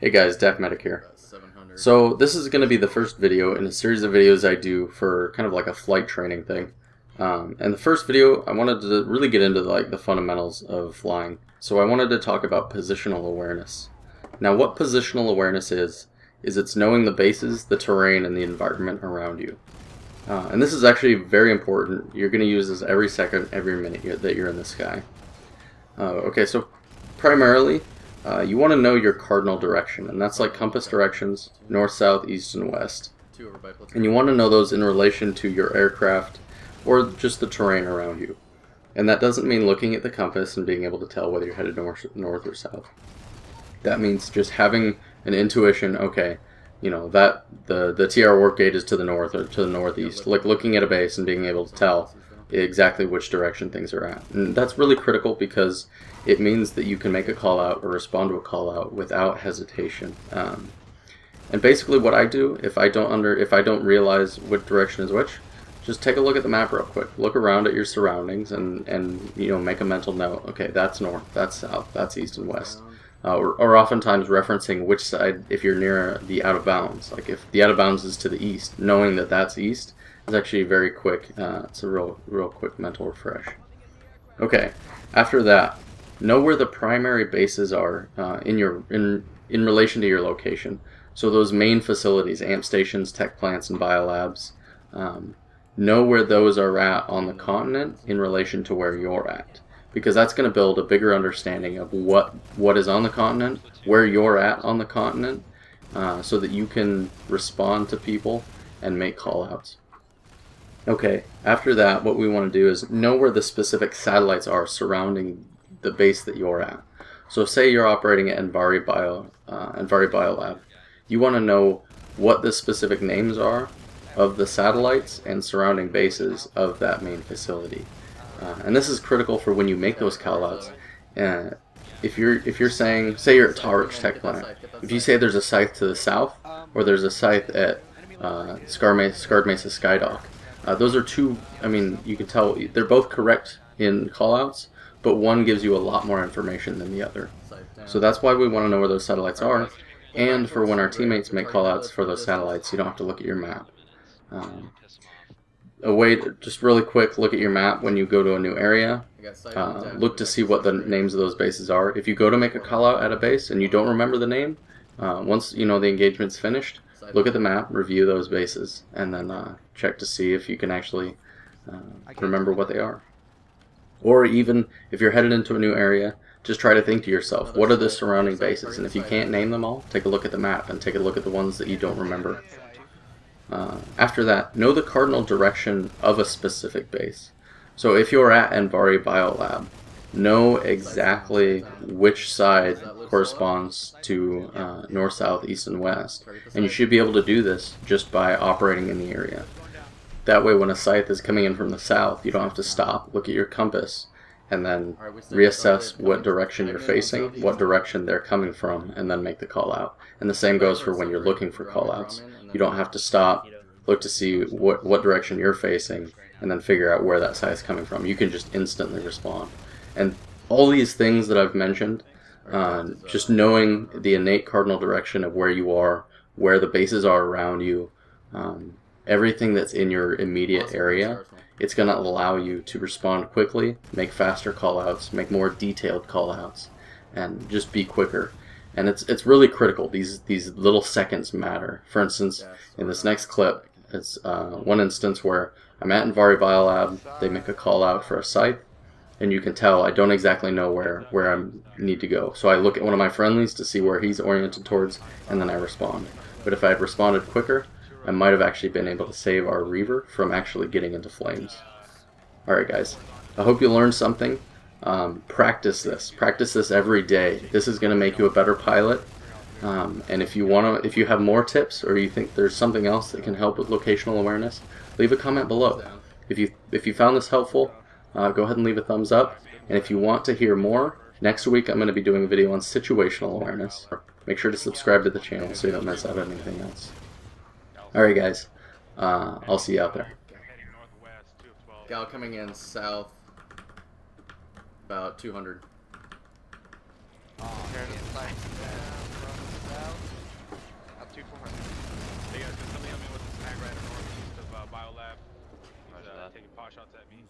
Hey guys, Daft here. So this is going to be the first video in a series of videos I do for kind of like a flight training thing. And the first video, I wanted to really get into the fundamentals of flying. So I wanted to talk about positional awareness. Now what positional awareness is it's knowing the bases, the terrain, and the environment around you. And this is actually very important. You're going to use this every second, every minute that you're in the sky. Okay, so primarily, you want to know your cardinal direction, and that's like compass directions, north, south, east, and west. And you want to know those in relation to your aircraft or just the terrain around you. And that doesn't mean looking at the compass and being able to tell whether you're headed north or south. That means just having an intuition, okay, you know, that the TR warp gate is to the north or to the northeast. Like looking at a base and being able to tell exactly which direction things are at. And that's really critical because it means that you can make a call out or respond to a call out without hesitation. And basically what I do, if I don't realize what direction is which, just take a look at the map real quick. Look around at your surroundings and you know, make a mental note. Okay, that's north, that's south, that's east and west. Or oftentimes referencing which side, if you're near the out of bounds. Like if the out of bounds is to the east, knowing that that's east is actually very quick. It's a real quick mental refresh. Okay, after that, know where the primary bases are in relation to your location. So those main facilities, amp stations, tech plants, and biolabs, know where those are at on the continent in relation to where you're at. Because that's going to build a bigger understanding of what is on the continent, where you're at on the continent, so that you can respond to people and make call-outs. Okay, after that, what we want to do is know where the specific satellites are surrounding the base that you're at. So say you're operating at Envari Biolab. You want to know what the specific names are of the satellites and surrounding bases of that main facility. And this is critical for when you make those call-outs. If you're saying, say you're at Tarich Tech Plant, if you say there's a site to the south or there's a site at Scarred Mesa Skydock, those are two, I mean, you can tell they're both correct in call-outs, but one gives you a lot more information than the other. So that's why we want to know where those satellites are, and for when our teammates make call-outs for those satellites, you don't have to look at your map. A way to just really quick look at your map when you go to a new area. Look to see what the names of those bases are. If you go to make a call out at a base and you don't remember the name, once you know the engagement's finished, look at the map, review those bases, and then check to see if you can actually remember what they are. Or even if you're headed into a new area, just try to think to yourself, what are the surrounding bases? And if you can't name them all, take a look at the map and take a look at the ones that you don't remember. After that, know the cardinal direction of a specific base. So if you're at Envari Biolab, know exactly which side corresponds to north, south, east, and west. And you should be able to do this just by operating in the area. That way when a scythe is coming in from the south, you don't have to stop, look at your compass, and then reassess what direction you're facing, what direction they're coming from, and then make the call out. And the same goes for when you're looking for call outs. You don't have to stop, look to see what direction you're facing, and then figure out where that scythe is coming from. You can just instantly respond. And all these things that I've mentioned, just knowing the innate cardinal direction of where you are, where the bases are around you, everything that's in your immediate area, it's going to allow you to respond quickly, make faster call-outs, make more detailed call-outs, and just be quicker. And it's really critical. These little seconds matter. For instance, in this next clip, it's one instance where I'm at Envari Biolab, they make a call-out for a site, and you can tell I don't exactly know where I need to go. So I look at one of my friendlies to see where he's oriented towards, and then I respond. But if I had responded quicker, I might have actually been able to save our Reaver from actually getting into flames. Alright guys, I hope you learned something. Practice this every day. This is going to make you a better pilot. And if you have more tips or you think there's something else that can help with locational awareness, leave a comment below. If you found this helpful, go ahead and leave a thumbs up. And if you want to hear more, next week I'm going to be doing a video on situational awareness. Make sure to subscribe to the channel so you don't miss out on anything else. Alright guys, I'll see you out there. Gal coming in south, about 200. Oh, from the south. people. Hey guys, can somebody help me with this mag right or northeast of Biolab? Taking pot shots at me.